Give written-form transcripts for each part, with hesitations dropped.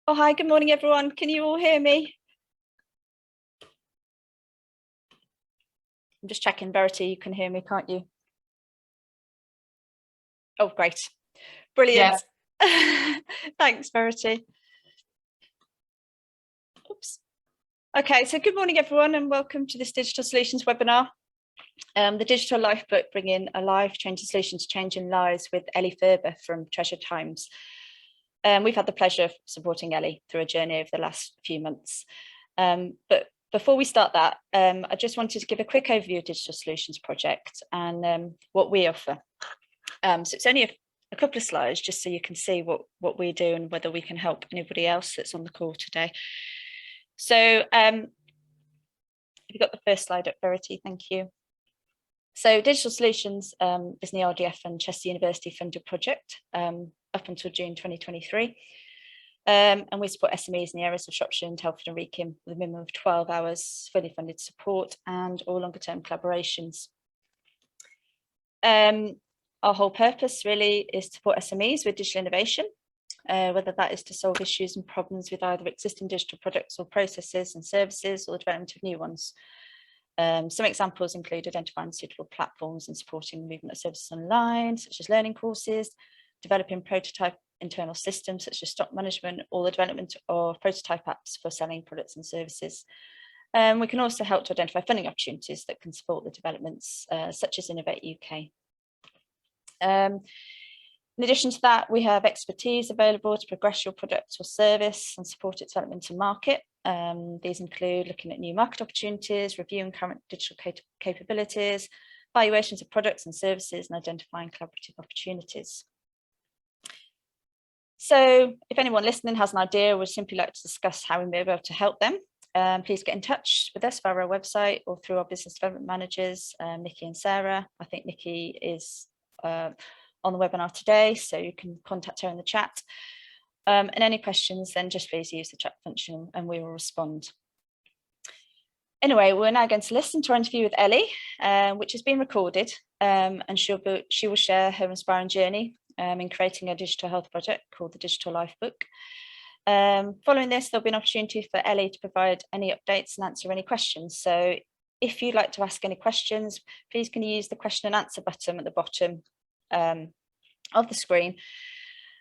Oh, hi, good morning, everyone. Can you all hear me? I'm just checking, Verity, you can hear me, can't you? Oh, great. Brilliant. Yeah. Thanks, Verity. Oops. Okay, so good morning, everyone, and welcome to this Digital Solutions webinar. The Digital Lifeboat, bringing a life-changing solution to changing lives with Elly Furber from Treasured Times. We've had the pleasure of supporting Elly through a journey over the last few months. But before we start that, I just wanted to give a quick overview of Digital Solutions Project and what we offer. So it's only a couple of slides just so you can see what we do and whether we can help anybody else that's on the call today. So you've got the first slide up, Verity, thank you. So Digital Solutions is an RDF and Chester University funded project up until June 2023. And we support SMEs in the areas of Shropshire and Telford and Wrekin with a minimum of 12 hours fully funded support and all longer term collaborations. Our whole purpose really is to support SMEs with digital innovation, whether that is to solve issues and problems with either existing digital products or processes and services or the development of new ones. Some examples include identifying suitable platforms and supporting the movement of services online, such as learning courses, developing prototype internal systems such as stock management, or the development of prototype apps for selling products and services. We can also help to identify funding opportunities that can support the developments such as Innovate UK. In addition to that, we have expertise available to progress your product or service and support its development to market. These include looking at new market opportunities, reviewing current digital capabilities, valuations of products and services, and identifying collaborative opportunities. So if anyone listening has an idea or would simply like to discuss how we may be able to help them, please get in touch with us via our website or through our business development managers, Nikki and Sarah. I think Nikki is on the webinar today, so you can contact her in the chat. And any questions, then just please use the chat function and we will respond. Anyway, we're now going to listen to our interview with Elly, which has been recorded, and she will share her inspiring journey in creating a digital health project called the Digital Lifeboat. Following this, there'll be an opportunity for Elly to provide any updates and answer any questions. So if you'd like to ask any questions, please can you use the question and answer button at the bottom of the screen,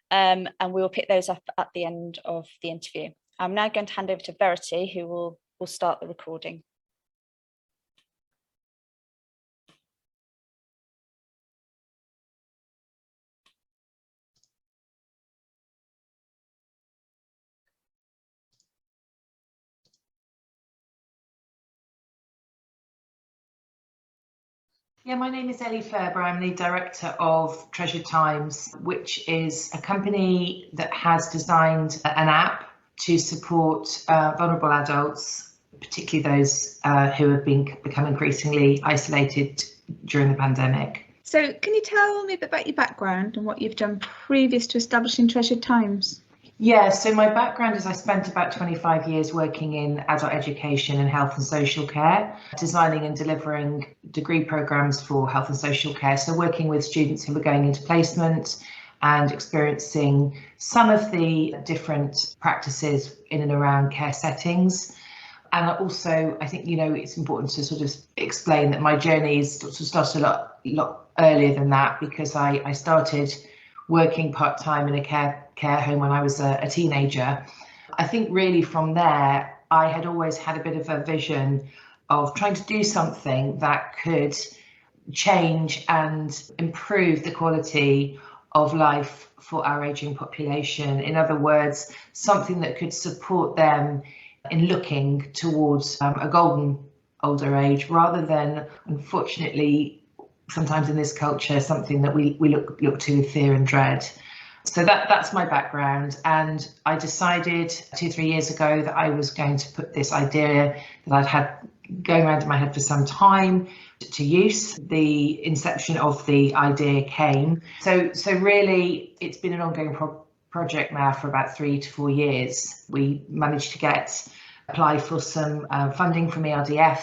and we will pick those up at the end of the interview. I'm now going to hand over to Verity, who will start the recording. Yeah, my name is Elly Furber. I'm the director of Treasured Times, which is a company that has designed an app to support vulnerable adults, particularly those who have become increasingly isolated during the pandemic. So can you tell me a bit about your background and what you've done previous to establishing Treasured Times? Yeah, so my background is I spent about 25 years working in adult education and health and social care, designing and delivering degree programmes for health and social care. So working with students who were going into placement and experiencing some of the different practices in and around care settings. And also, I think, it's important to sort of explain that my journey is sort of started a lot earlier than that, because I started working part-time in a care home when I was a teenager. I think really from there, I had always had a bit of a vision of trying to do something that could change and improve the quality of life for our ageing population. In other words, something that could support them in looking towards a golden older age, rather than, unfortunately, sometimes in this culture, something that we look to with fear and dread. So that's my background, and I decided 2-3 years ago that I was going to put this idea that I'd had going around in my head for some time to use. The inception of the idea came. So really, it's been an ongoing project now for about 3 to 4 years. We managed to apply for some funding from ERDF,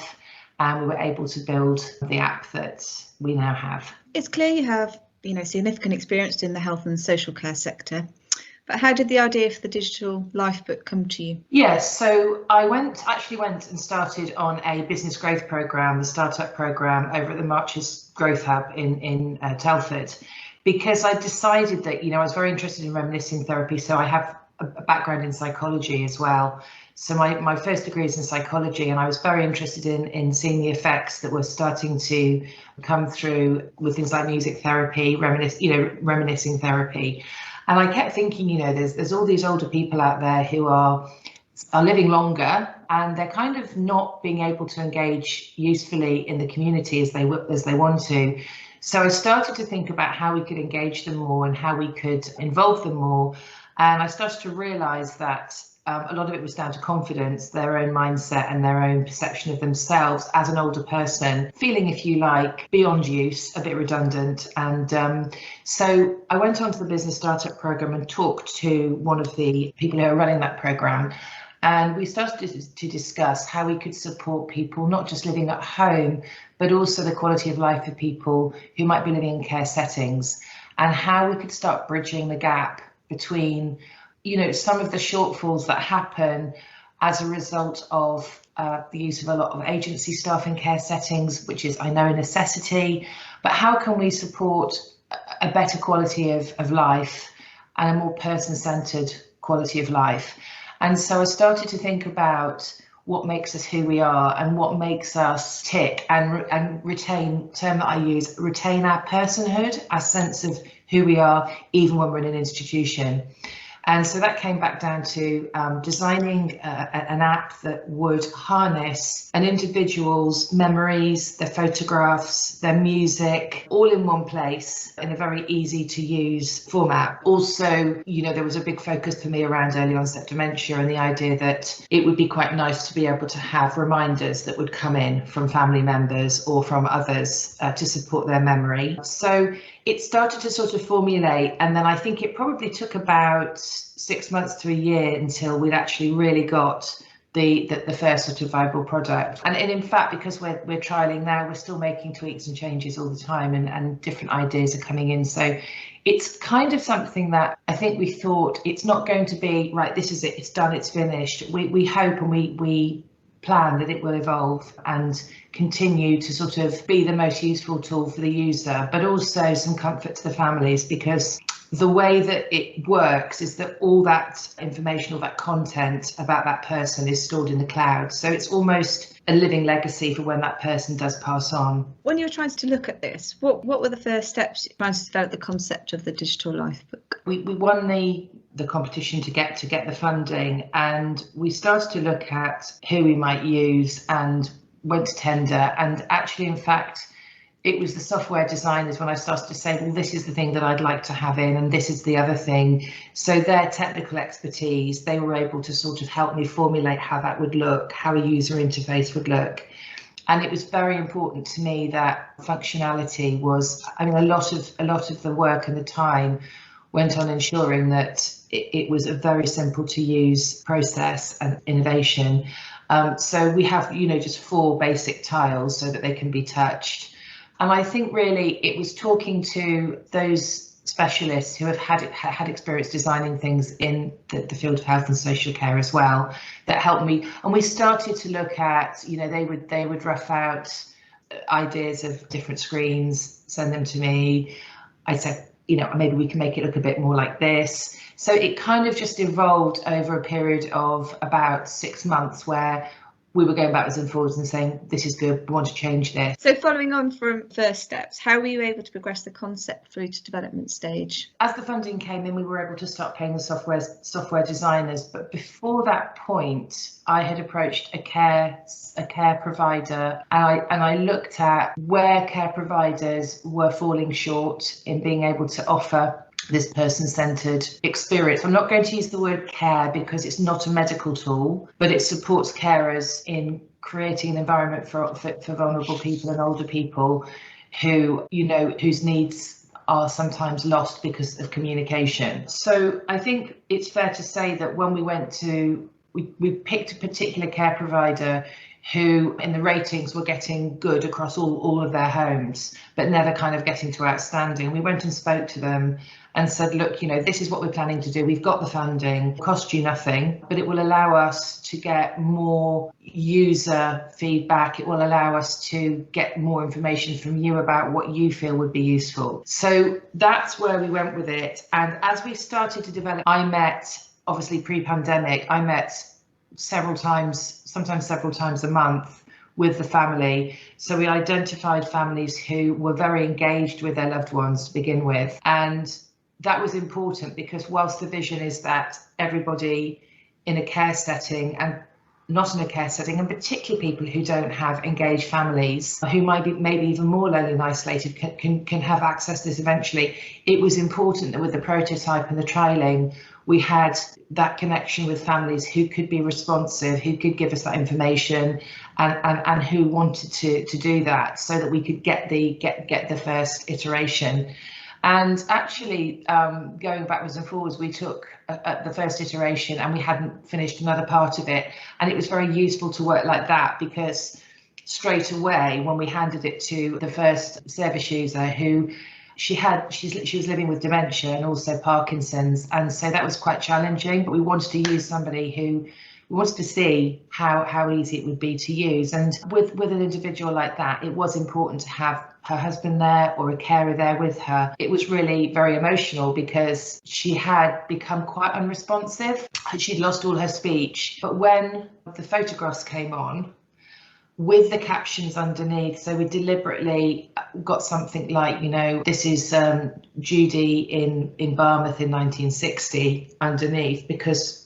and we were able to build the app that we now have. It's clear you have, significant experience in the health and social care sector. But how did the idea for the digital lifeboat come to you? Yes, so I actually went and started on a business growth program, the startup program over at the Marches Growth Hub in Telford, because I decided that, I was very interested in reminiscing therapy. So I have a background in psychology as well. So my first degree is in psychology, and I was very interested in seeing the effects that were starting to come through with things like music therapy, reminiscing therapy. And I kept thinking, there's all these older people out there who are living longer, and they're kind of not being able to engage usefully in the community as they want to. So I started to think about how we could engage them more and how we could involve them more. And I started to realise that a lot of it was down to confidence, their own mindset and their own perception of themselves as an older person, feeling, if you like, beyond use, a bit redundant. And so I went on to the business startup program and talked to one of the people who are running that program. And we started to discuss how we could support people, not just living at home, but also the quality of life for people who might be living in care settings, and how we could start bridging the gap between some of the shortfalls that happen as a result of the use of a lot of agency staff in care settings, which is, I know, a necessity, but how can we support a better quality of life and a more person-centred quality of life? And so I started to think about what makes us who we are and what makes us tick and retain, term that I use, retain our personhood, our sense of who we are, even when we're in an institution. And so that came back down to designing an app that would harness an individual's memories, their photographs, their music, all in one place in a very easy to use format. Also, there was a big focus for me around early onset dementia and the idea that it would be quite nice to be able to have reminders that would come in from family members or from others to support their memory. So it started to sort of formulate, and then I think it probably took about 6 months to a year until we'd actually really got the first sort of viable product. And in fact, because we're trialing now, we're still making tweaks and changes all the time, and different ideas are coming in. So it's kind of something that I think we thought it's not going to be, right, this is it, it's done, it's finished. We hope and we plan that it will evolve and continue to sort of be the most useful tool for the user, but also some comfort to the families, because the way that it works is that all that information, all that content about that person is stored in the cloud. So it's almost a living legacy for when that person does pass on. When you were trying to look at this, what were the first steps trying to develop the concept of the digital lifebook? We won the competition to get the funding, and we started to look at who we might use and went to tender. And actually, in fact, it was the software designers when I started to say, well, this is the thing that I'd like to have in, and this is the other thing. So their technical expertise, they were able to sort of help me formulate how that would look, how a user interface would look. And it was very important to me that functionality was, a lot of the work and the time went on ensuring that it was a very simple to use process and innovation. So we have, just 4 basic tiles so that they can be touched. And I think really it was talking to those specialists who have had experience designing things in the field of health and social care as well that helped me. And we started to look at, they would rough out ideas of different screens, send them to me. I said, maybe we can make it look a bit more like this. So it kind of just evolved over a period of about 6 months where we were going backwards and forwards and saying, this is good, we want to change this. So following on from first steps, how were you able to progress the concept through to development stage? As the funding came in, we were able to start paying the software designers. But before that point, I had approached a care provider, and I looked at where care providers were falling short in being able to offer this person-centred experience. I'm not going to use the word care because it's not a medical tool, but it supports carers in creating an environment for vulnerable people and older people who, whose needs are sometimes lost because of communication. So I think it's fair to say that when we picked a particular care provider who in the ratings were getting good across all of their homes, but never kind of getting to outstanding. We went and spoke to them and said, look, you know, this is what we're planning to do. We've got the funding, cost you nothing, but it will allow us to get more user feedback. It will allow us to get more information from you about what you feel would be useful. So that's where we went with it. And as we started to develop, I met, obviously pre-pandemic, I met several times, sometimes several times a month with the family. So we identified families who were very engaged with their loved ones to begin with. And that was important because whilst the vision is that everybody in a care setting and not in a care setting, and particularly people who don't have engaged families, who might be maybe even more lonely and isolated, can have access to this eventually, it was important that with the prototype and the trialling, we had that connection with families who could be responsive, who could give us that information, and who wanted to do that, so that we could get the first iteration. And actually, going backwards and forwards, we took the first iteration and we hadn't finished another part of it. And it was very useful to work like that, because straight away, when we handed it to the first service user, who she was living with dementia and also Parkinson's, and so that was quite challenging. But we wanted to use somebody who we wanted to see how easy it would be to use. And with an individual like that, it was important to have her husband there or a carer there with her. It was really very emotional because she had become quite unresponsive. She'd lost all her speech. But when the photographs came on, with the captions underneath, so we deliberately got something like, you know, this is Judy in Barmouth in 1960 underneath, because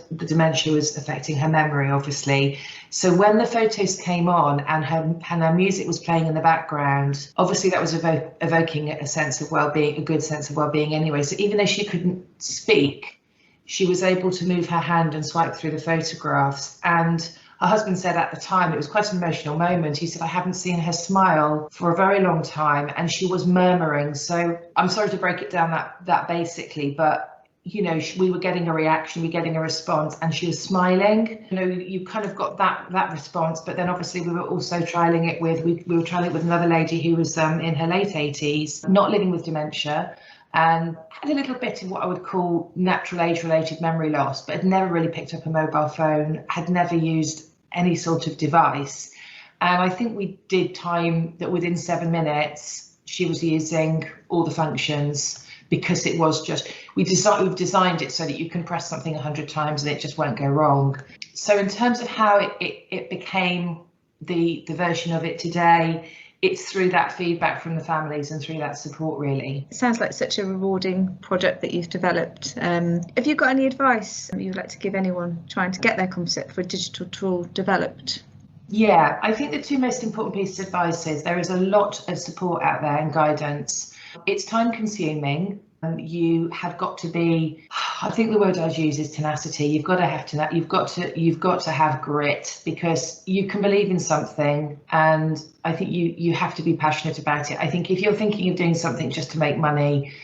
the dementia was affecting her memory, obviously. So when the photos came on and her music was playing in the background, obviously that was evoking a sense of well-being, a good sense of well-being anyway. So even though she couldn't speak, she was able to move her hand and swipe through the photographs. And her husband said at the time, it was quite an emotional moment. He said, I haven't seen her smile for a very long time, and she was murmuring. So I'm sorry to break it down that basically, but you know, we were getting a reaction, we were getting a response, and she was smiling. You know, you kind of got that response, but then obviously we were also trialing it with, we were trialing it with another lady who was in her late 80s, not living with dementia, and had a little bit of what I would call natural age-related memory loss, but had never really picked up a mobile phone, had never used any sort of device. And I think we did time that within 7 minutes, she was using all the functions, because it was just, we've designed it so that you can press something 100 times and it just won't go wrong. So in terms of how it became the version of it today, it's through that feedback from the families and through that support, really. It sounds like such a rewarding project that you've developed. Have you got any advice you'd like to give anyone trying to get their concept for a digital tool developed? Yeah, I think the two most important pieces of advice is there is a lot of support out there and guidance. It's time consuming. You have got to be, I think the word I'd use is tenacity. You've got to have grit, because you can believe in something, and I think you have to be passionate about it. I think if you're thinking of doing something just to make money,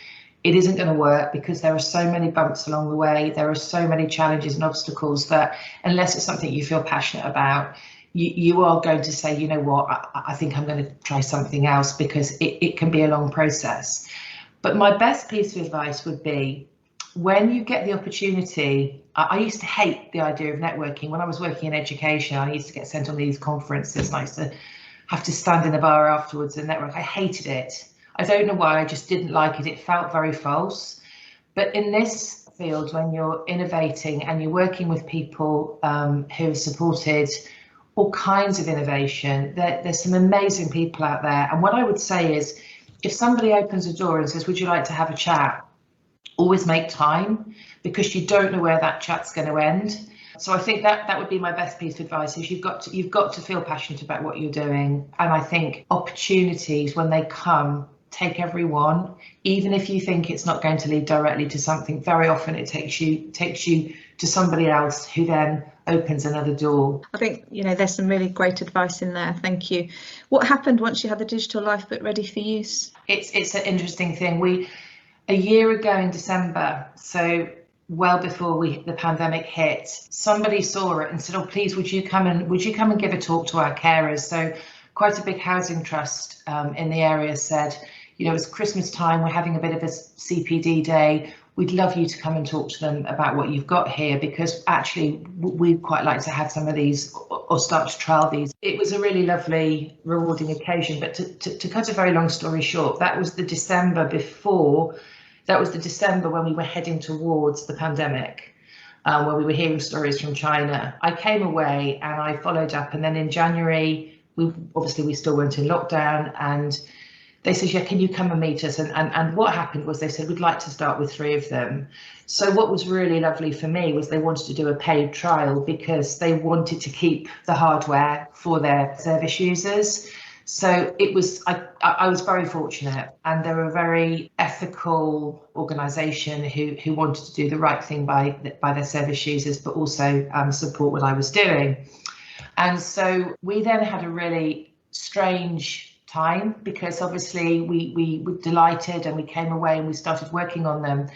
it isn't going to work, because there are so many bumps along the way. There are so many challenges and obstacles that unless it's something you feel passionate about, you are going to say, you know what, I think I'm going to try something else, because it can be a long process. But my best piece of advice would be, when you get the opportunity, I used to hate the idea of networking. When I was working in education, I used to get sent on these conferences and I used to have to stand in a bar afterwards and network. I hated it. I don't know why, I just didn't like it. It felt very false. But in this field, when you're innovating and you're working with people who have supported all kinds of innovation, there's some amazing people out there. And what I would say is, if somebody opens a door and says, would you like to have a chat? Always make time, because you don't know where that chat's going to end. So I think that would be my best piece of advice, is you've got to feel passionate about what you're doing. And I think opportunities, when they come, take every one, even if you think it's not going to lead directly to something. Very often it takes you to somebody else who then opens another door. I think, you know, there's some really great advice in there. Thank you. What happened once you had the digital lifeboat ready for use? It's an interesting thing. A year ago in December, so well before the pandemic hit, somebody saw it and said, oh, please, would you come and give a talk to our carers? So quite a big housing trust in the area said, it's Christmas time, we're having a bit of a CPD day. We'd love you to come and talk to them about what you've got here, because actually we'd quite like to have some of these or start to trial these. It was a really lovely, rewarding occasion. But to cut a very long story short, that was the December when we were heading towards the pandemic, where we were hearing stories from China. I came away and I followed up, and then in January, we still weren't in lockdown, and they said, yeah, can you come and meet us? And what happened was they said, we'd like to start with 3 of them. So what was really lovely for me was they wanted to do a paid trial, because they wanted to keep the hardware for their service users. So it was, I was very fortunate, and they're a very ethical organisation who wanted to do the right thing by their service users, but also support what I was doing. And so we then had a really strange time, because obviously we were delighted and we came away and we started working on them.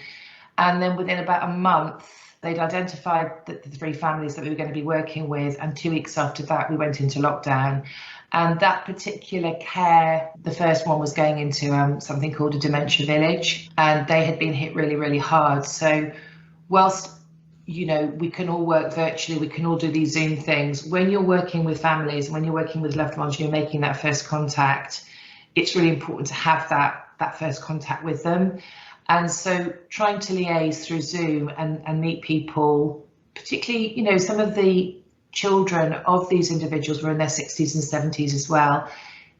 And then within about a month, they'd identified the 3 families that we were going to be working with. And 2 weeks after that, we went into lockdown. And that particular care, the first one was going into something called a dementia village, and they had been hit really, really hard. So whilst we can all work virtually, we can all do these Zoom things, when you're working with families, when you're working with loved ones, you're making that first contact, it's really important to have that first contact with them. And so trying to liaise through Zoom and meet people, particularly, some of the children of these individuals were in their 60s and 70s as well.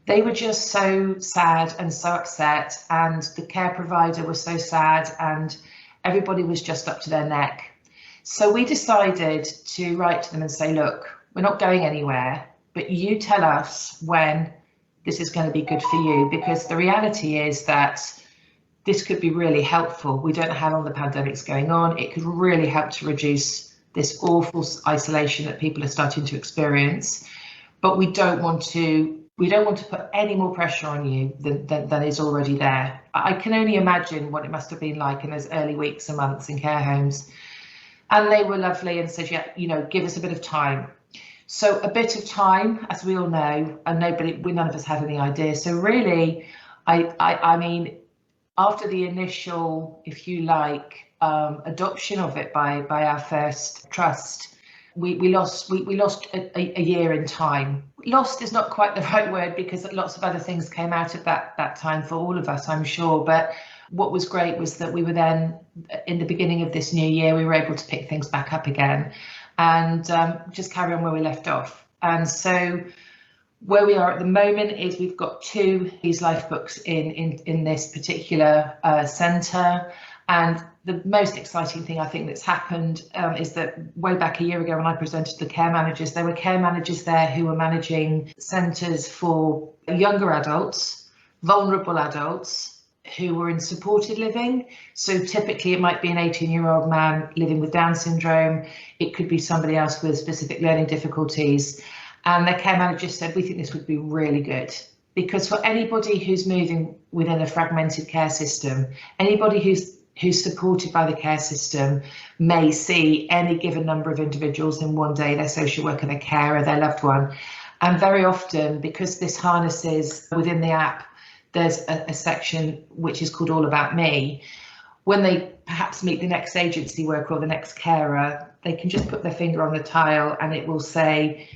They were just so sad and so upset, and the care provider was so sad, and everybody was just up to their neck. So we decided to write to them and say, look, we're not going anywhere, but you tell us when this is going to be good for you, because the reality is that this could be really helpful. We don't know how long the pandemic's going on. It could really help to reduce this awful isolation that people are starting to experience. But we don't want to put any more pressure on you than is already there. I can only imagine what it must have been like in those early weeks and months in care homes. And they were lovely and said, yeah, give us a bit of time. So a bit of time, as we all know, and none of us had any idea. So really, I mean, after the initial, if you like, adoption of it by our first trust, we lost a year in time. Lost is not quite the right word, because lots of other things came out of that time for all of us, I'm sure. But what was great was that we were then, in the beginning of this new year, we were able to pick things back up again and just carry on where we left off. And so where we are at the moment is we've got 2 of these life books in this particular centre. And the most exciting thing I think that's happened is that way back a year ago when I presented the care managers, there were care managers there who were managing centres for younger adults, vulnerable adults, who were in supported living. So typically it might be an 18-year-old man living with Down syndrome. It could be somebody else with specific learning difficulties. And their care manager said, we think this would be really good, because for anybody who's moving within a fragmented care system, anybody who's supported by the care system may see any given number of individuals in one day, their social worker, their carer, their loved one. And very often, because this harnesses within the app, there's a section which is called All About Me. When they perhaps meet the next agency worker or the next carer, they can just put their finger on the tile and it will say,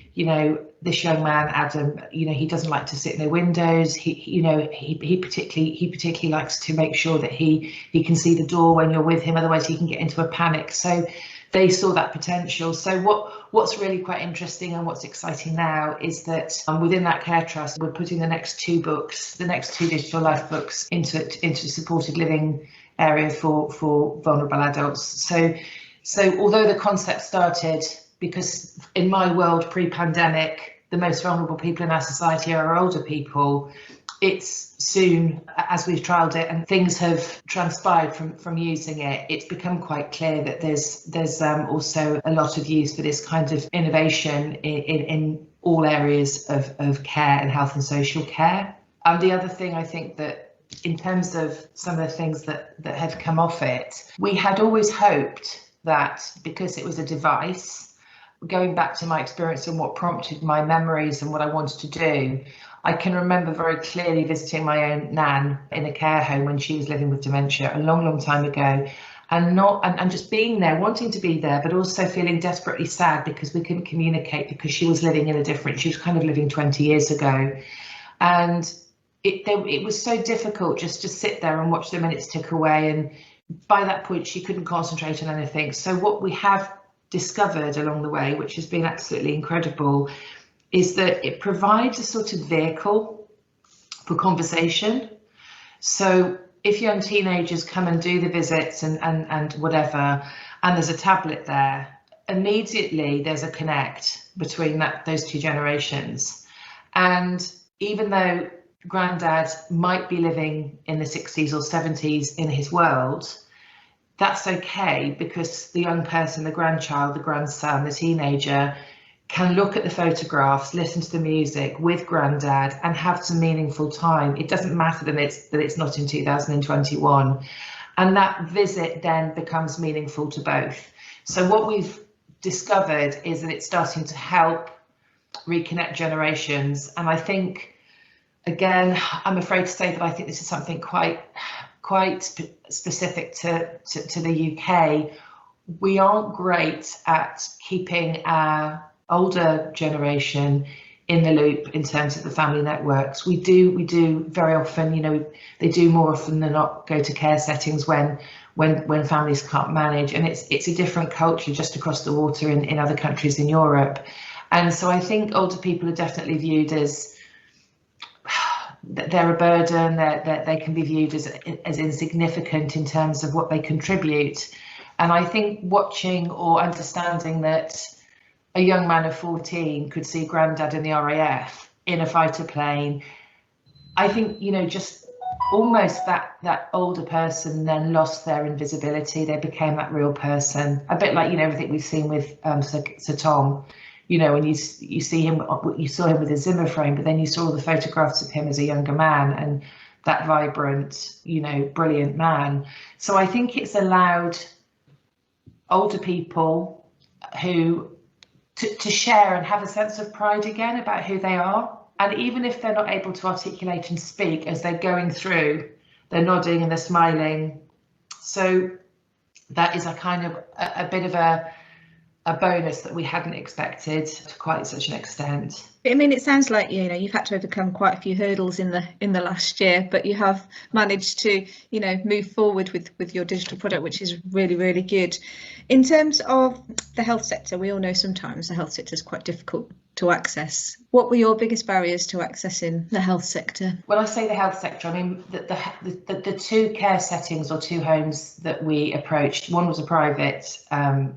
this young man, Adam, he doesn't like to sit in the windows. He particularly likes to make sure that he can see the door when you're with him, otherwise he can get into a panic. So they saw that potential. So what's really quite interesting and what's exciting now is that within that care trust, we're putting the next 2 books, the next 2 digital life books into supported living area for vulnerable adults. So although the concept started, because in my world pre-pandemic, the most vulnerable people in our society are our older people, it's soon, as we've trialled it and things have transpired from using it, it's become quite clear that there's also a lot of use for this kind of innovation in all areas of care and health and social care. And the other thing I think that in terms of some of the things that had come off it, we had always hoped that because it was a device going back to my experience and what prompted my memories and what I wanted to do, I can remember very clearly visiting my own nan in a care home when she was living with dementia a long, long time ago, and just being there, wanting to be there, but also feeling desperately sad because we couldn't communicate because she was living in a different, she was kind of living 20 years ago. And it was so difficult just to sit there and watch the minutes tick away. And by that point, she couldn't concentrate on anything. So what we have discovered along the way, which has been absolutely incredible, is that it provides a sort of vehicle for conversation. So if young teenagers come and do the visits and whatever, and there's a tablet there, immediately there's a connect between those two generations. And even though Grandad might be living in the 60s or 70s in his world, that's okay, because the young person, the grandchild, the grandson, the teenager can look at the photographs, listen to the music with Grandad and have some meaningful time. It doesn't matter that it's not in 2021. And that visit then becomes meaningful to both. So what we've discovered is that it's starting to help reconnect generations. And I think, again, I'm afraid to say that I think this is something quite specific to the UK. We aren't great at keeping our older generation in the loop in terms of the family networks. We do very often, you know, they do more often than not go to care settings when families can't manage, and it's a different culture just across the water in other countries in Europe. And so I think older people are definitely viewed as they're a burden, that they can be viewed as insignificant in terms of what they contribute. And I think watching or understanding that a young man of 14 could see Grandad in the RAF in a fighter plane, I think, you know, just almost that older person then lost their invisibility. They became that real person, a bit like, you know, everything we've seen with Sir Tom. You know, when you see him, you saw him with a Zimmer frame, but then you saw the photographs of him as a younger man and that vibrant, you know, brilliant man. So I think it's allowed older people who to share and have a sense of pride again about who they are. And even if they're not able to articulate and speak as they're going through, they're nodding and they're smiling. So that is a kind of a bit of a bonus that we hadn't expected to quite such an extent. I mean, it sounds like, you know, you've had to overcome quite a few hurdles in the last year, but you have managed to, you know, move forward with your digital product, which is really, really good. In terms of the health sector, we all know sometimes the health sector is quite difficult to access. What were your biggest barriers to accessing the health sector? When I say the health sector, I mean the two care settings or two homes that we approached. One was a private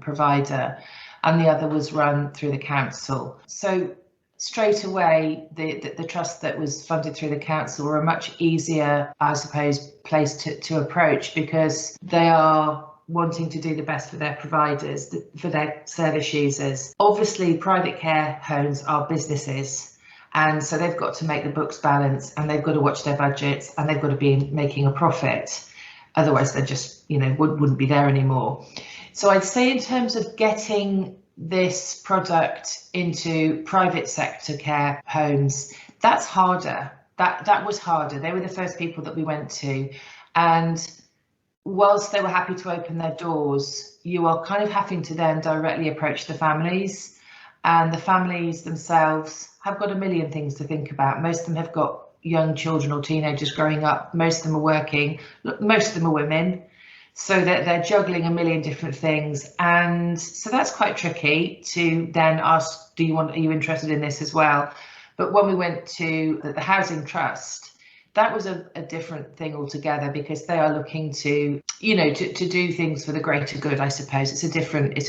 provider, and the other was run through the council. So straight away, the trust that was funded through the council were a much easier, I suppose, place to approach, because they are wanting to do the best for their providers, for their service users. Obviously, private care homes are businesses, and so they've got to make the books balance, and they've got to watch their budgets, and they've got to be making a profit. Otherwise, they just, you know, wouldn't be there anymore. So I'd say in terms of getting this product into private sector care homes, that's harder. That was harder. They were the first people that we went to, and whilst they were happy to open their doors, you are kind of having to then directly approach the families, and the families themselves have got a million things to think about. Most of them have got young children or teenagers growing up. Most of them are working. Most of them are women. So they're juggling a million different things, and so that's quite tricky to then ask, are you interested in this as well? But when we went to the Housing Trust, that was a different thing altogether, because they are looking to, you know, to do things for the greater good, I suppose. It's a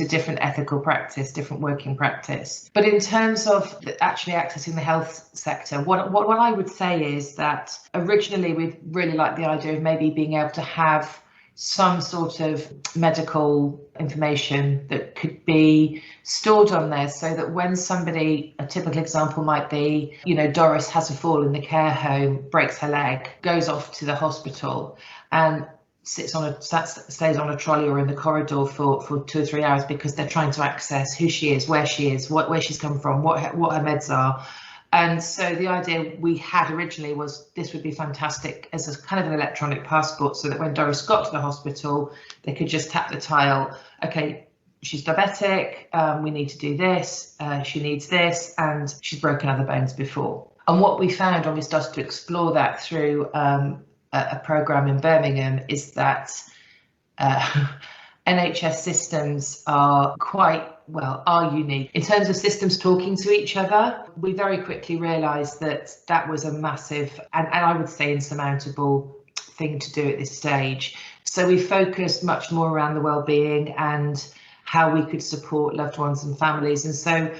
different ethical practice, different working practice. But in terms of actually accessing the health sector, what I would say is that originally we really liked the idea of maybe being able to have some sort of medical information that could be stored on there, so that when somebody, a typical example might be, you know, Doris has a fall in the care home, breaks her leg, goes off to the hospital, and stays on a trolley or in the corridor for 2 or 3 hours because they're trying to access who she is, where she's come from, what her meds are. And so the idea we had originally was this would be fantastic as a kind of an electronic passport, so that when Doris got to the hospital, they could just tap the tile. Okay, she's diabetic, we need to do this, she needs this, and she's broken other bones before. And what we found when we started to explore that through a programme in Birmingham is that NHS systems are unique in terms of systems talking to each other. We very quickly realised that was a massive and I would say insurmountable thing to do at this stage. So we focused much more around the well-being and how we could support loved ones and families. And so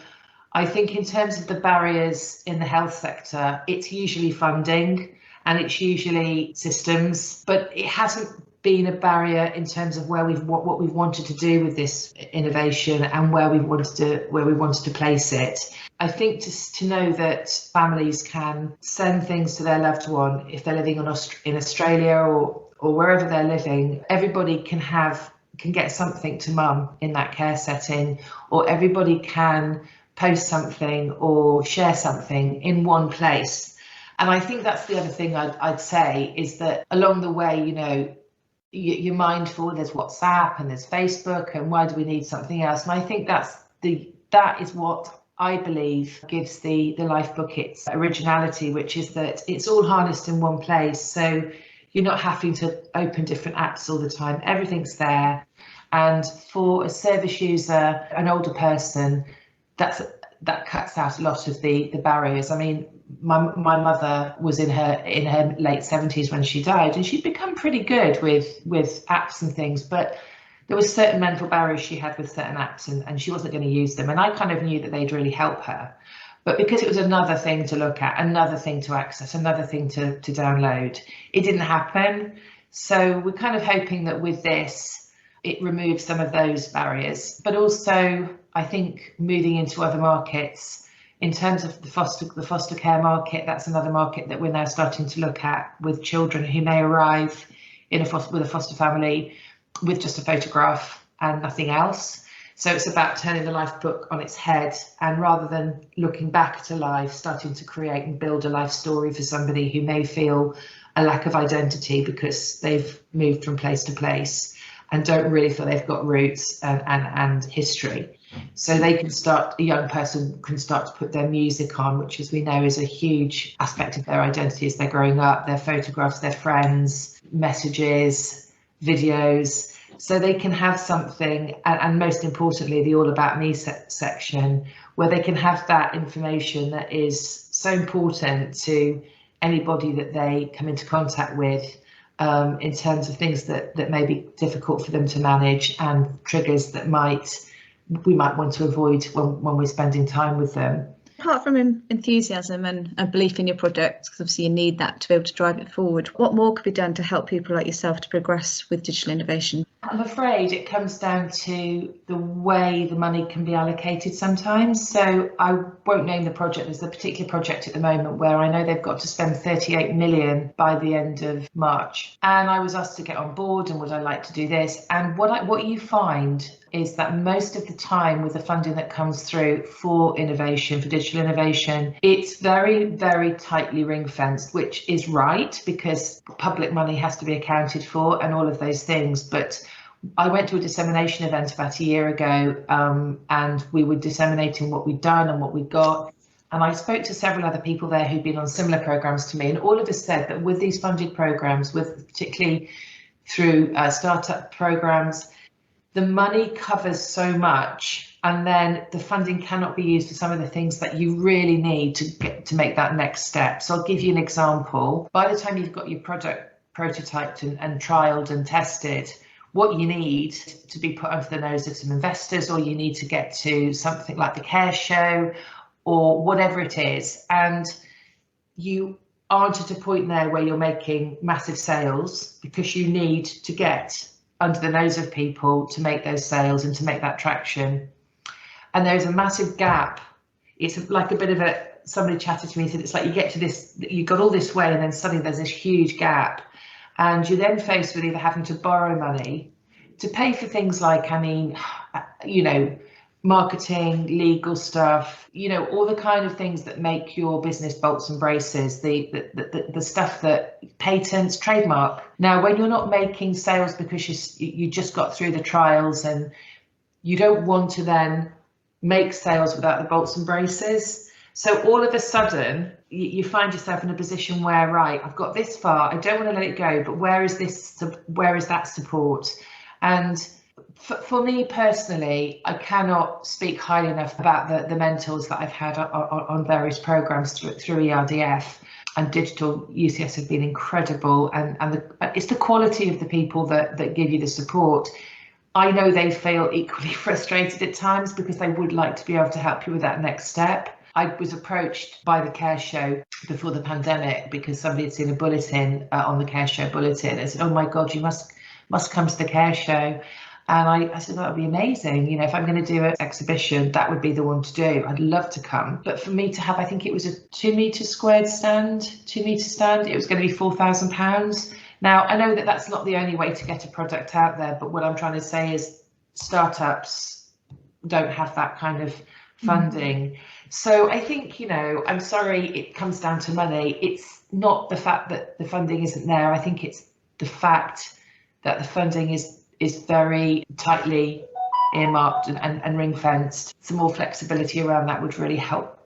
I think in terms of the barriers in the health sector, it's usually funding and it's usually systems, but it hasn't been a barrier in terms of what we've wanted to do with this innovation and where we wanted to place it. I think just to know that families can send things to their loved one if they're living in Australia or wherever they're living. Everybody can get something to mum in that care setting, or everybody can post something or share something in one place. And I think that's the other thing I'd say is that along the way, you know, you're mindful. There's WhatsApp and there's Facebook, and why do we need something else? And I think that is what I believe gives the Lifebook its originality, which is that it's all harnessed in one place. So you're not having to open different apps all the time. Everything's there. And for a service user, an older person, that cuts out a lot of the barriers. I mean, my mother was in her late 70s when she died, and she'd become pretty good with apps and things, but there was certain mental barriers she had with certain apps, and she wasn't going to use them. And I kind of knew that they'd really help her. But because it was another thing to look at, another thing to access, another thing to download, it didn't happen. So we're kind of hoping that with this, it removes some of those barriers, but also I think moving into other markets in terms of the foster care market. That's another market that we're now starting to look at with children who may arrive with a foster family with just a photograph and nothing else. So it's about turning the Lifebook on its head, and rather than looking back at a life, starting to create and build a life story for somebody who may feel a lack of identity because they've moved from place to place and don't really feel they've got roots and history. So a young person can start to put their music on, which, as we know, is a huge aspect of their identity as they're growing up, their photographs, their friends, messages, videos. So they can have something, and most importantly, the All About Me section, where they can have that information that is so important to anybody that they come into contact with, in terms of things that may be difficult for them to manage and triggers that we might want to avoid when we're spending time with them. Apart from enthusiasm and a belief in your product, because obviously you need that to be able to drive it forward, what more could be done to help people like yourself to progress with digital innovation? I'm afraid it comes down to the way the money can be allocated sometimes. So I won't name the project. There's a particular project at the moment where I know they've got to spend 38 million by the end of March. And I was asked to get on board and would I like to do this? And what you find is that most of the time with the funding that comes through for innovation, for digital innovation, it's very, very tightly ring-fenced, which is right because public money has to be accounted for and all of those things. But I went to a dissemination event about a year ago, and we were disseminating what we'd done and what we got. And I spoke to several other people there who'd been on similar programs to me, and all of us said that with these funded programs, particularly through startup programs, the money covers so much, and then the funding cannot be used for some of the things that you really need to make that next step. So I'll give you an example. By the time you've got your product prototyped and trialed and tested, what you need to be put under the nose of some investors, or you need to get to something like the Care Show or whatever it is, and you aren't at a point there where you're making massive sales because you need to get under the nose of people to make those sales and to make that traction. And there's a massive gap. It's like a bit of somebody chatted to me and said, it's like you get to this, you got all this way and then suddenly there's this huge gap. and you're then faced with either having to borrow money to pay for things like, I mean, you know, marketing, legal stuff, you know, all the kind of things that make your business bolts and braces, the stuff that patents, trademark. Now, when you're not making sales because you just got through the trials and you don't want to then make sales without the bolts and braces. So all of a sudden, you find yourself in a position where, right, I've got this far, I don't want to let it go, but where is that support? And for me personally, I cannot speak highly enough about the mentors that I've had on various programs through ERDF and digital. UCS have been incredible, and it's the quality of the people that give you the support. I know they feel equally frustrated at times because they would like to be able to help you with that next step. I was approached by the Care Show before the pandemic because somebody had seen a bulletin on the Care Show bulletin and said, "Oh my God, you must come to the Care Show." And I said, that would be amazing. You know, if I'm going to do an exhibition, that would be the one to do. I'd love to come. But for me to have, I think it was a 2 metre squared stand, 2 metre stand, it was going to be £4,000. Now, I know that that's not the only way to get a product out there, but what I'm trying to say is startups don't have that kind of funding. So I think, you know, I'm sorry, it comes down to money. It's not the fact that the funding isn't there. I think it's the fact that the funding is very tightly earmarked and ring fenced. Some more flexibility around that would really help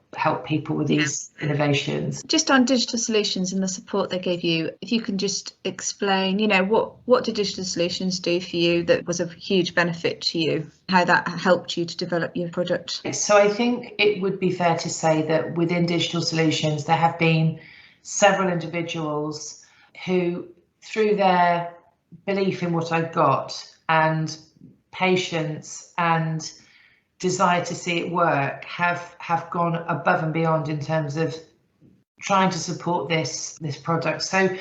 people with these innovations. Just on digital solutions and the support they gave you, if you can just explain, you know, what did digital solutions do for you that was of huge benefit to you, how that helped you to develop your product? So I think it would be fair to say that within digital solutions there have been several individuals who, through their belief in what I've got and patience and desire to see it work, have gone above and beyond in terms of trying to support this product. So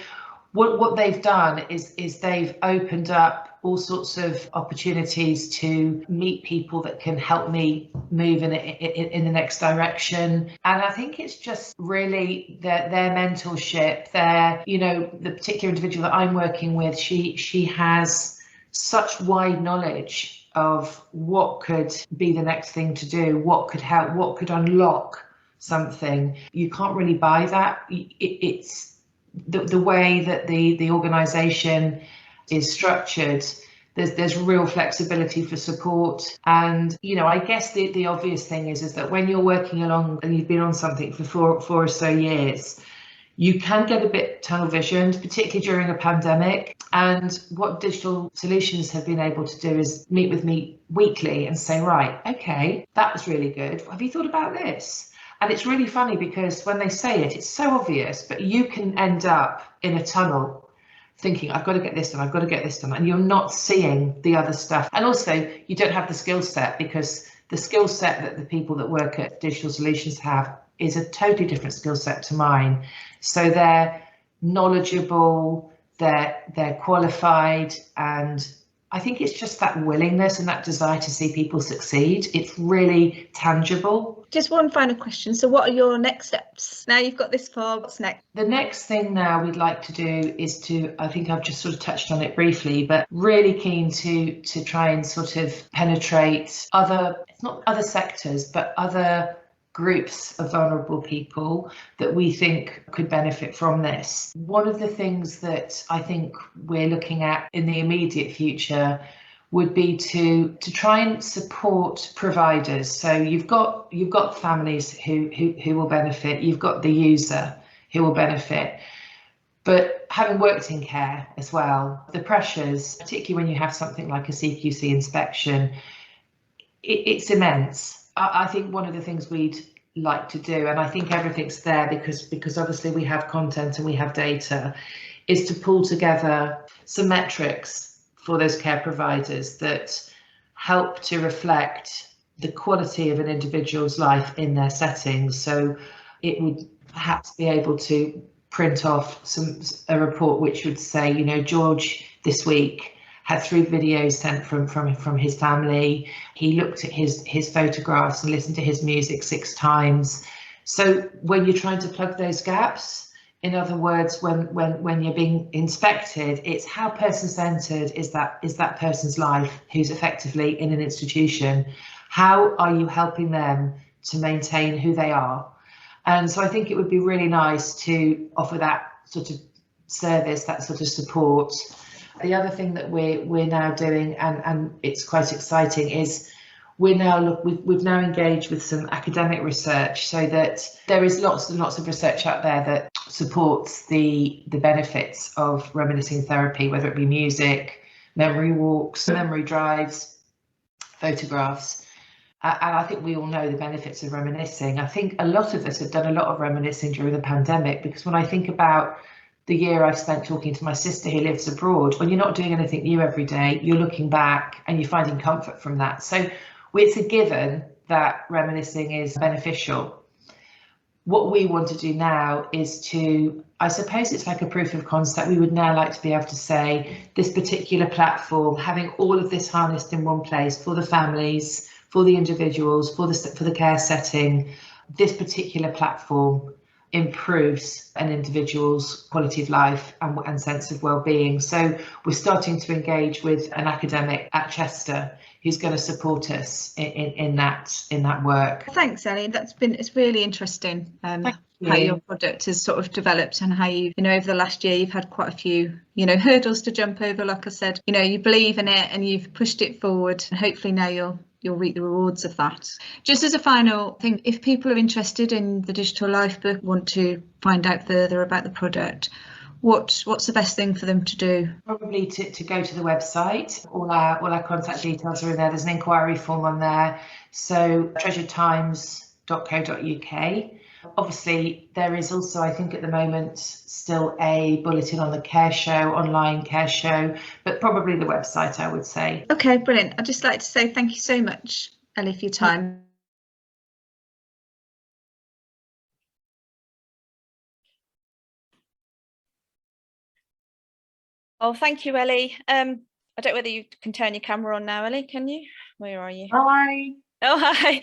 what they've done is they've opened up all sorts of opportunities to meet people that can help me move in the next direction. And I think it's just really their mentorship, you know, the particular individual that I'm working with, she has such wide knowledge of what could be the next thing to do, what could help, what could unlock something. You can't really buy that. It's the way that the organisation is structured. There's real flexibility for support. And, you know, I guess the obvious thing is that when you're working along and you've been on something for four or so years, you can get a bit tunnel visioned, particularly during a pandemic. And what digital solutions have been able to do is meet with me weekly and say, right, okay, that was really good. Have you thought about this? And it's really funny because when they say it, it's so obvious, but you can end up in a tunnel thinking, I've got to get this done, I've got to get this done, and you're not seeing the other stuff. And also, you don't have the skill set, because the skill set that the people that work at digital solutions have is a totally different skill set to mine. So they're knowledgeable, they're qualified, and I think it's just that willingness and that desire to see people succeed. It's really tangible. Just one final question. So what are your next steps? Now you've got this far, what's next? The next thing now we'd like to do is I think I've just sort of touched on it briefly, but really keen to try and sort of penetrate not other sectors, but other groups of vulnerable people that we think could benefit from this. One of the things that I think we're looking at in the immediate future would be to try and support providers. So you've got families who will benefit, you've got the user who will benefit, but having worked in care as well, the pressures, particularly when you have something like a CQC inspection, it's immense. I think one of the things we'd like to do, and I think everything's there because obviously we have content and we have data, is to pull together some metrics for those care providers that help to reflect the quality of an individual's life in their settings. So it would perhaps be able to print off a report which would say, you know, George this week had 3 videos sent from his family. He looked at his photographs and listened to his music 6 times. So when you're trying to plug those gaps, In other words, when you're being inspected, it's how person-centered is that person's life who's effectively in an institution. How are you helping them to maintain who they are? And so I think it would be really nice to offer that sort of service, that sort of support. The other thing that we're now doing, and it's quite exciting, is we've now engaged with some academic research, so that there is lots and lots of research out there that supports the benefits of reminiscing therapy, whether it be music, memory walks, memory drives, photographs. And I think we all know the benefits of reminiscing. I think a lot of us have done a lot of reminiscing during the pandemic, because when I think about the year I've spent talking to my sister who lives abroad, when you're not doing anything new every day, you're looking back and you're finding comfort from that. So it's a given that reminiscing is beneficial. What we want to do now is to, I suppose it's like a proof of concept. We would now like to be able to say this particular platform, having all of this harnessed in one place for the families, for the individuals, for the care setting, this particular platform improves an individual's quality of life and sense of well-being. So we're starting to engage with an academic at Chester who's going to support us in that work. Thanks, Elly. It's really interesting how your product has sort of developed, and how you over the last year you've had quite a few hurdles to jump over. Like I said, you believe in it and you've pushed it forward, and hopefully now you'll reap the rewards of that. Just as a final thing, if people are interested in the digital lifeboat, want to find out further about the product, what's the best thing for them to do? Probably to go to the website. All our contact details are in there. There's an inquiry form on there. So treasuredtimes.co.uk. Obviously, there is also, I think at the moment, still a bulletin on the care show, online care show, but probably the website, I would say. Okay, brilliant. I'd just like to say thank you so much, Elly, for your time. Oh, thank you, Elly. I don't know whether you can turn your camera on now, Elly, can you? Where are you? Hi. Oh, hi.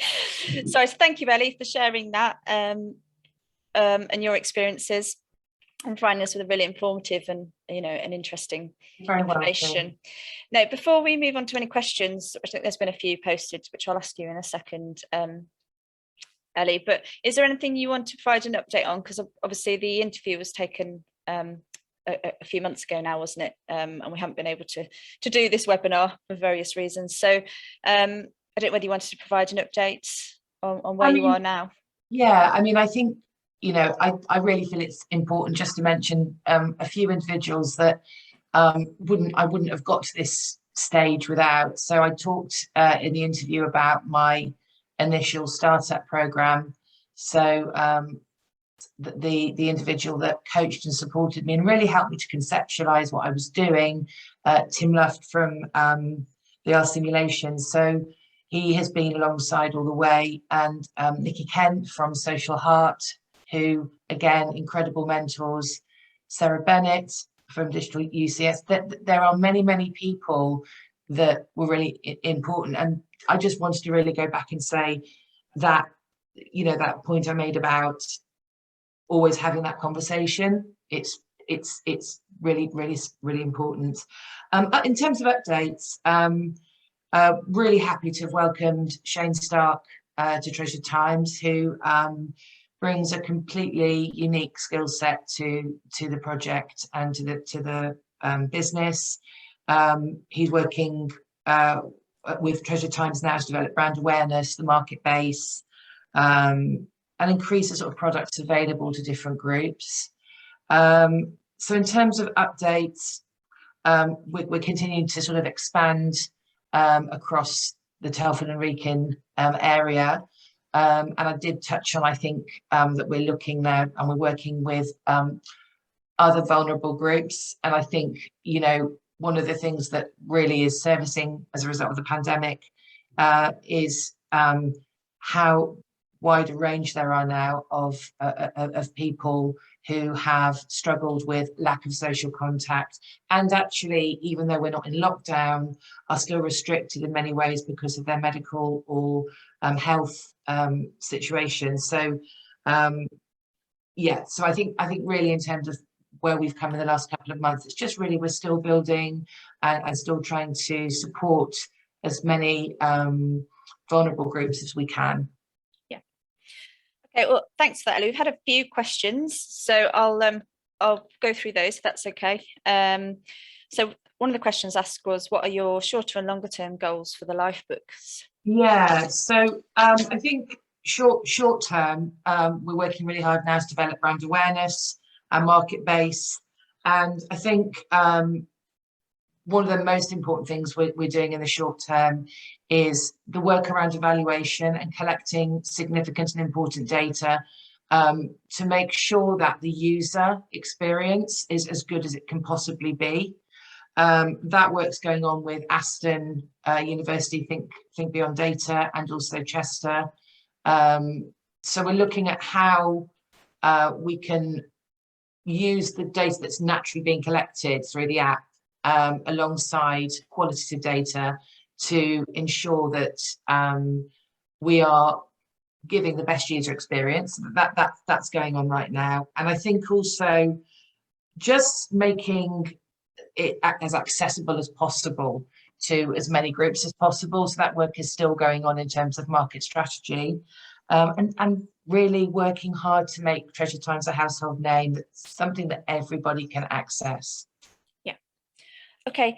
Sorry, so thank you, Elly, for sharing that and your experiences, and providing us with a really informative and an interesting information. Now, before we move on to any questions, I think there's been a few posted, which I'll ask you in a second, Elly, but is there anything you want to provide an update on? Because obviously the interview was taken a few months ago now, wasn't it? And we haven't been able to do this webinar for various reasons. So I don't know whether you wanted to provide an update on where you are now. Yeah, I mean, I think, I really feel it's important just to mention a few individuals that I wouldn't have got to this stage without. So I talked in the interview about my initial startup program. So the individual that coached and supported me and really helped me to conceptualize what I was doing, Tim Luft from the R Simulation. So he has been alongside all the way, and Nikki Kent from Social Heart, who, again, incredible mentors, Sarah Bennett from Digital UCS. There are many, many people that were really important. And I just wanted to really go back and say that, that point I made about always having that conversation, it's really, really, really important. In terms of updates, really happy to have welcomed Shane Stark to Treasured Times, who brings a completely unique skill set to the project and to the business. He's working with Treasured Times now to develop brand awareness, the market base, and increase the sort of products available to different groups. So in terms of updates, we're continuing to sort of expand across the Telford and Wrekin area. And I did touch on, I think, that we're looking now and we're working with other vulnerable groups. And I think, one of the things that really is servicing as a result of the pandemic is how wide a range there are now of people who have struggled with lack of social contact, and actually, even though we're not in lockdown, are still restricted in many ways because of their medical or health situations. So yeah, so I think really in terms of where we've come in the last couple of months, it's just really we're still building and still trying to support as many vulnerable groups as we can. Yeah. Okay, well, thanks for that, Elly. We've had a few questions, so I'll go through those if that's okay. So one of the questions asked was, what are your shorter and longer term goals for the Lifebooks? Yeah, so I think short term, we're working really hard now to develop brand awareness and market base. And I think one of the most important things we're doing in the short term is the work around evaluation and collecting significant and important data to make sure that the user experience is as good as it can possibly be. That work's going on with Aston University, Think Beyond Data, and also Chester. So we're looking at how we can use the data that's naturally being collected through the app alongside qualitative data to ensure that we are giving the best user experience. That's going on right now. And I think also just making it as accessible as possible to as many groups as possible. So that work is still going on in terms of market strategy, and really working hard to make Treasure Times a household name, that's something that everybody can access. Yeah. Okay.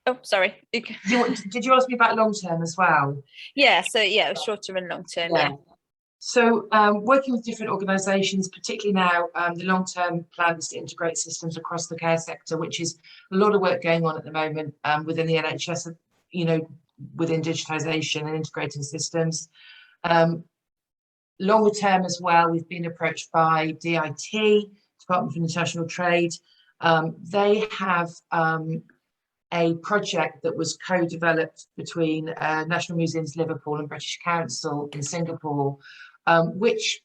Oh, sorry. Did you ask me about long term as well? Yeah. So yeah, shorter and long term. Yeah. So working with different organisations, particularly now, the long-term plan is to integrate systems across the care sector, which is a lot of work going on at the moment within the NHS, you know, within digitisation and integrating systems. Longer term as well, we've been approached by DIT, Department for International Trade. They have a project that was co-developed between National Museums Liverpool and British Council in Singapore, which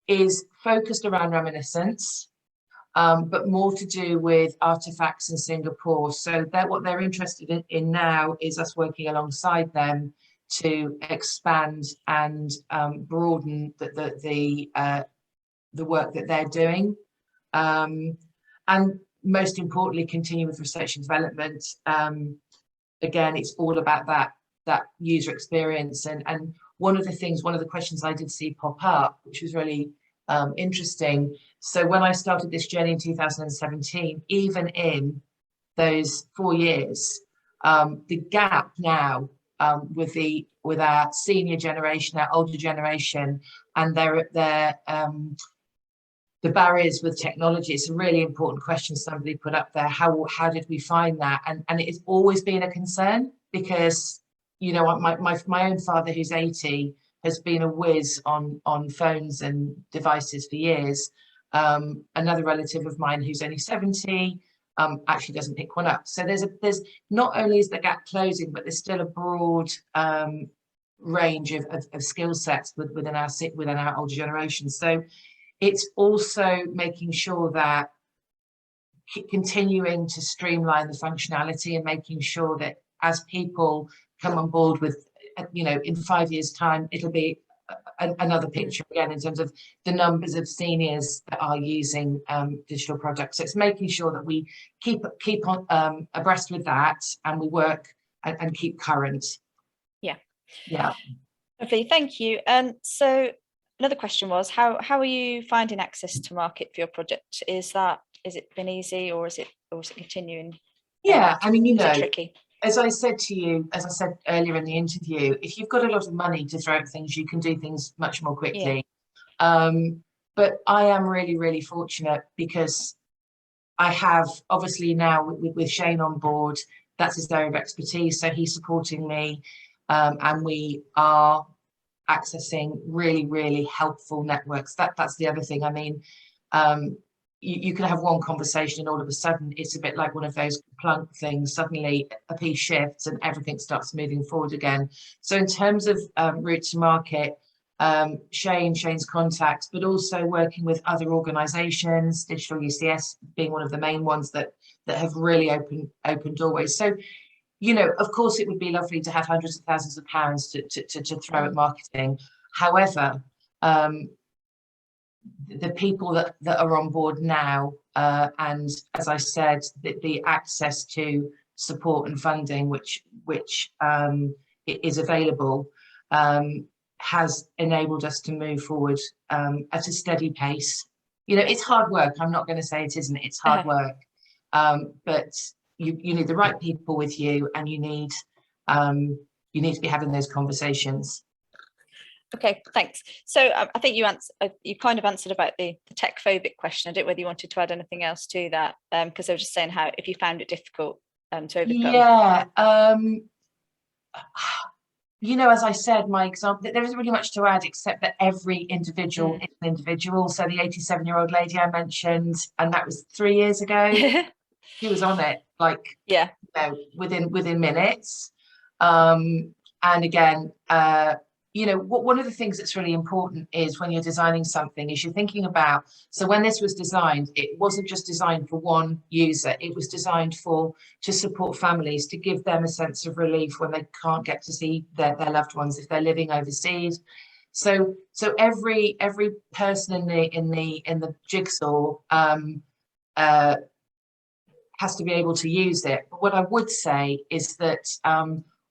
is focused around reminiscence, but more to do with artifacts in Singapore. So what they're interested in now is us working alongside them to expand and broaden the work that they're doing, and most importantly, continue with research and development. Again, it's all about that user experience. And one of the questions I did see pop up, which was really interesting. So when I started this journey in 2017, even in those 4 years, the gap now with our senior generation, our older generation, and the barriers with technology, it's a really important question somebody put up there. How did we find that? And it has always been a concern, because, you know, my own father, who's 80, has been a whiz on phones and devices for years. Another relative of mine who's only 70 actually doesn't pick one up. So there's not only is the gap closing, but there's still a broad range of skill sets within our older generation. So it's also making sure that continuing to streamline the functionality and making sure that as people come on board with, you know, in 5 years' time, it'll be another picture again in terms of the numbers of seniors that are using digital products. So it's making sure that we keep on abreast with that, and we work and keep current. Yeah. Lovely, thank you. And so another question was, how are you finding access to market for your project? Is it been easy, or is it continuing? Yeah, I mean, you know, tricky? As I said earlier in the interview, if you've got a lot of money to throw at things, you can do things much more quickly. Yeah. But I am really, really fortunate, because I have, obviously now with Shane on board, that's his area of expertise, so he's supporting me, and we are accessing really, really helpful networks. That's the other thing. I mean, you can have one conversation and all of a sudden it's a bit like one of those plunk things. Suddenly a piece shifts and everything starts moving forward again. So in terms of route to market, Shane's contacts, but also working with other organisations, Digital UCS being one of the main ones that have really opened doorways. So, you know, of course, it would be lovely to have hundreds of thousands of pounds to throw at marketing. However, the people that are on board now, and as I said, the access to support and funding which is available, has enabled us to move forward at a steady pace. You know, it's hard work. I'm not going to say it isn't. It's hard work, but you need the right people with you, and you need to be having those conversations. Okay, thanks. So I think you kind of answered about the tech-phobic question. I don't know whether you wanted to add anything else to that, because I was just saying how if you found it difficult to overcome. Yeah, you know, as I said, my example, there isn't really much to add except that every individual is an individual. So the 87-year-old lady I mentioned, and that was 3 years ago, she was on it like, yeah, you know, within minutes. And again, you know, one of the things that's really important is when you're designing something is you're thinking about, so when this was designed, it wasn't just designed for one user, it was designed to support families, to give them a sense of relief when they can't get to see their loved ones if they're living overseas. So every person in the jigsaw has to be able to use it. But what I would say is that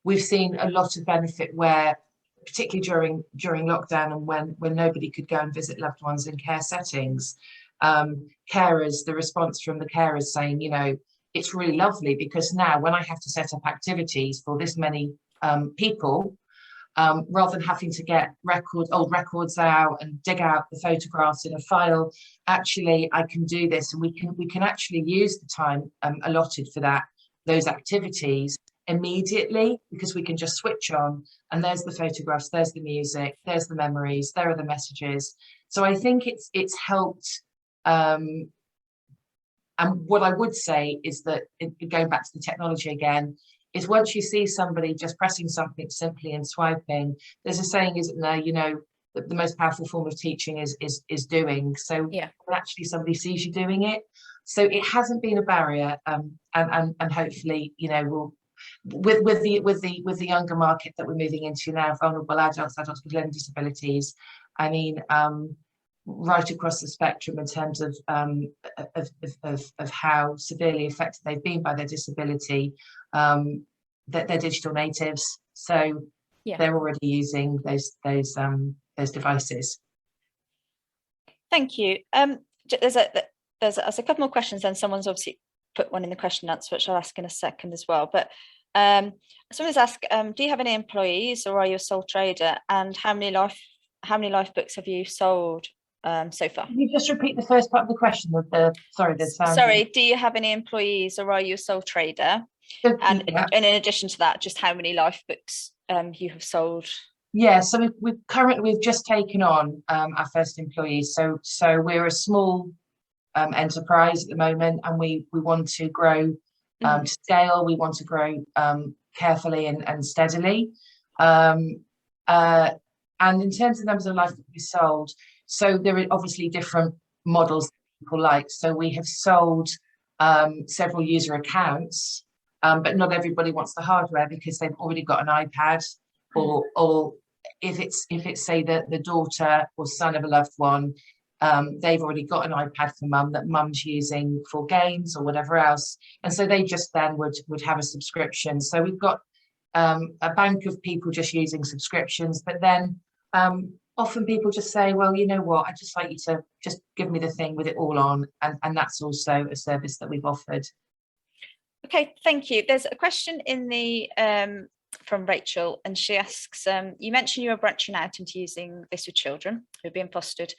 we've seen a lot of benefit where, particularly during lockdown and when nobody could go and visit loved ones in care settings, carers, the response from the carers saying, you know, it's really lovely because now when I have to set up activities for this many people, rather than having to get old records out and dig out the photographs in a file, actually I can do this, and we can actually use the time allotted for those activities immediately, because we can just switch on and there's the photographs, there's the music, there's the memories, there are the messages. So I think it's helped. And what I would say is that, going back to the technology again, is once you see somebody just pressing something simply and swiping, there's a saying, isn't there, you know, that the most powerful form of teaching is doing. So yeah, when actually somebody sees you doing it, so it hasn't been a barrier, and hopefully, you know, we'll, with the younger market that we're moving into now, vulnerable adults with learning disabilities, I mean, right across the spectrum in terms of how severely affected they've been by their disability, that they're digital natives, so yeah, they're already using those devices. Thank you. There's a couple more questions, and someone's obviously put one in the question and answer, which I'll ask in a second as well. But someone's asked, do you have any employees or are you a sole trader? And how many life books have you sold so far? Can you just repeat the first part of the question? Sorry, do you have any employees or are you a sole trader? And in addition to that, just how many life books you have sold? Yeah, so we've just taken on our first employees. So we're a small enterprise at the moment, and we want to grow to scale. We want to grow carefully and steadily. And in terms of numbers of life that we sold, so there are obviously different models that people like. So we have sold several user accounts, but not everybody wants the hardware because they've already got an iPad, or if it's say the daughter or son of a loved one, they've already got an iPad for mum that mum's using for games or whatever else, and so they just then would have a subscription. So we've got a bank of people just using subscriptions, but then often people just say, well, you know what, I'd just like you to just give me the thing with it all on, and that's also a service that we've offered. Okay, thank you. There's a question in the from Rachel, and she asks, you mentioned you were branching out into using this with children who are being fostered.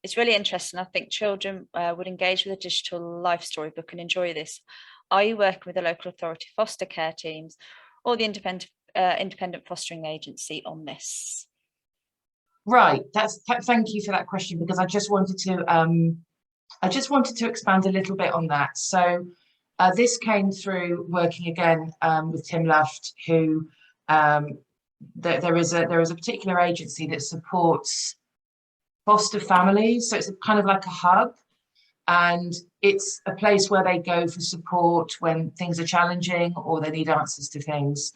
It's really interesting. I think children would engage with a digital life story book and enjoy this. Are you working with the local authority foster care teams or the independent fostering agency on this? Right, thank you for that question, because I just wanted to expand a little bit on that. So this came through working again with Tim Luft, who there is a particular agency that supports foster families. So it's kind of like a hub, and it's a place where they go for support when things are challenging or they need answers to things.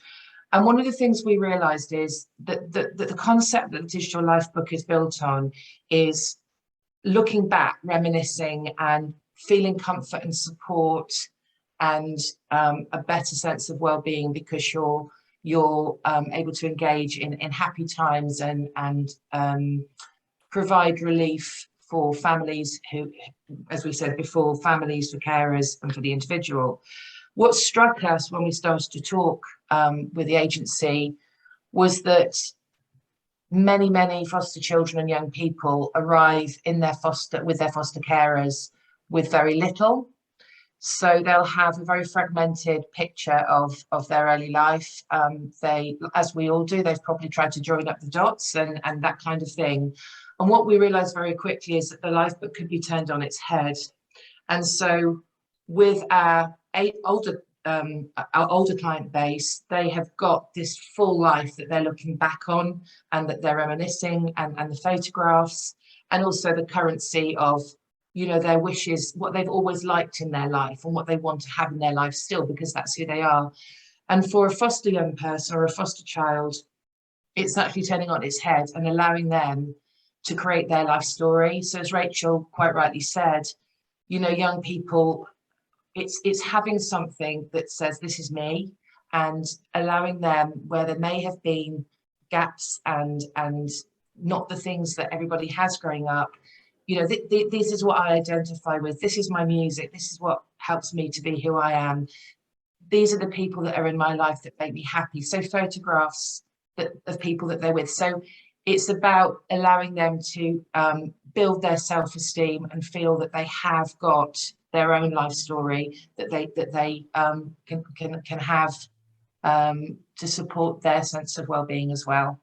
And one of the things we realized is that the concept that the digital life book is built on is looking back, reminiscing and feeling comfort and support and a better sense of well-being, because you're able to engage in happy times and provide relief for families who, as we said before, families, for carers and for the individual. What struck us when we started to talk with the agency was that many foster children and young people arrive in with their foster carers with very little. So they'll have a very fragmented picture of their early life. They, as we all do, they've probably tried to join up the dots and that kind of thing. And what we realized very quickly is that the lifeboat could be turned on its head. And so with our older client base, they have got this full life that they're looking back on and that they're reminiscing, and the photographs, and also the currency of, you know, their wishes, what they've always liked in their life and what they want to have in their life still, because that's who they are. And for a foster young person or a foster child, it's actually turning on its head and allowing them to create their life story. So as Rachel quite rightly said, you know, young people, it's having something that says, this is me, and allowing them, where there may have been gaps and not the things that everybody has growing up, you know, this is what I identify with, this is my music, this is what helps me to be who I am, these are the people that are in my life that make me happy. So photographs of people that they're with. So it's about allowing them to build their self-esteem and feel that they have got their own life story that they can have to support their sense of well-being as well.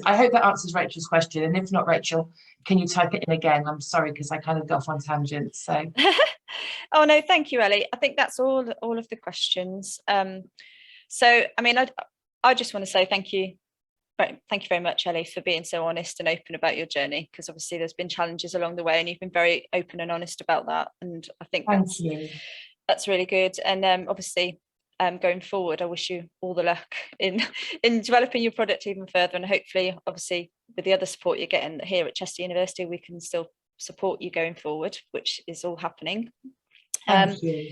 I hope that answers Rachel's question, and if not, Rachel, can you type it in again? I'm sorry, because I kind of got off on tangents. So oh no, thank you, Elly. I think that's all of the questions. So I mean, I just want to say thank you very much, Elly, for being so honest and open about your journey, because obviously there's been challenges along the way and you've been very open and honest about that, and I think that's really good. And obviously going forward, I wish you all the luck in developing your product even further, and hopefully obviously with the other support you're getting here at Chester University, we can still support you going forward, which is all happening. Thank you.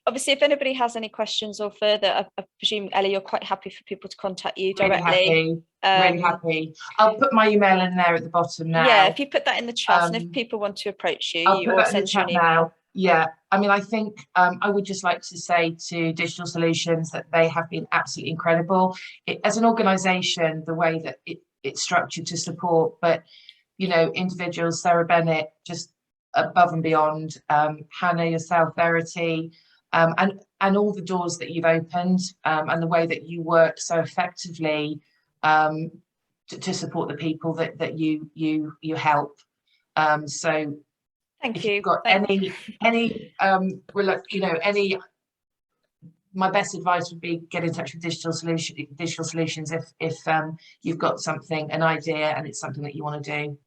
Obviously, if anybody has any questions or further, I presume, Elly, you're quite happy for people to contact you directly. Really happy. I'll put my email in there at the bottom now. Yeah, if you put that in the chat, and if people want to approach you, I'll put that in the send you chat an email. now. Yeah, I mean, I think I would just like to say to Digital Solutions that they have been absolutely incredible. As an organisation, the way that it's structured to support, but, you know, individuals, Sarah Bennett, just above and beyond, Hannah, yourself, Verity, and all the doors that you've opened, and the way that you work so effectively to support the people that you help. So thank you. You've got any my best advice would be get in touch with Digital Solutions if you've got something, an idea, and it's something that you want to do.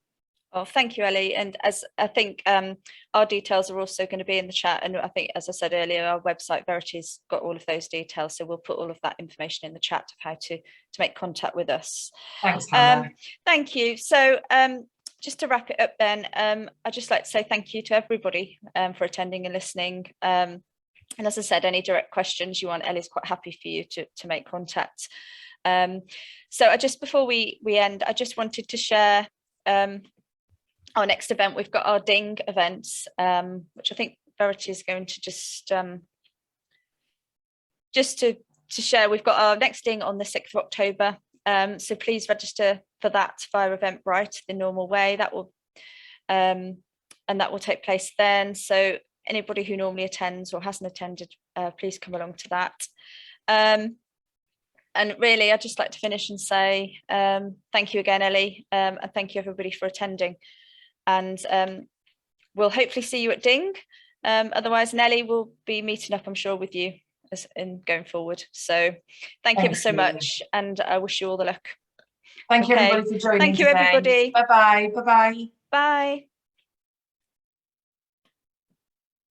Well, thank you, Elly. And as I think our details are also going to be in the chat. And I think, as I said earlier, our website, Verity's got all of those details. So we'll put all of that information in the chat of how to make contact with us. Thanks, Hannah. Thank you. So just to wrap it up then, I'd just like to say thank you to everybody for attending and listening. And as I said, any direct questions you want, Elly's quite happy for you to make contact. So before we end, I just wanted to share our next event. We've got our DING events, which I think Verity is going to just to share. We've got our next DING on the 6th of October. So please register for that via Eventbrite the normal way. That will take place then. So anybody who normally attends or hasn't attended, please come along to that. And really, I'd just like to finish and say thank you again, Elly, and thank you everybody for attending. And we'll hopefully see you at DING. Otherwise, Elly will be meeting up, I'm sure, with you in going forward. So thank you ever so much, and I wish you all the luck. Thank you, everybody, for joining. Thank you, everybody. Bye-bye. Bye-bye. Bye.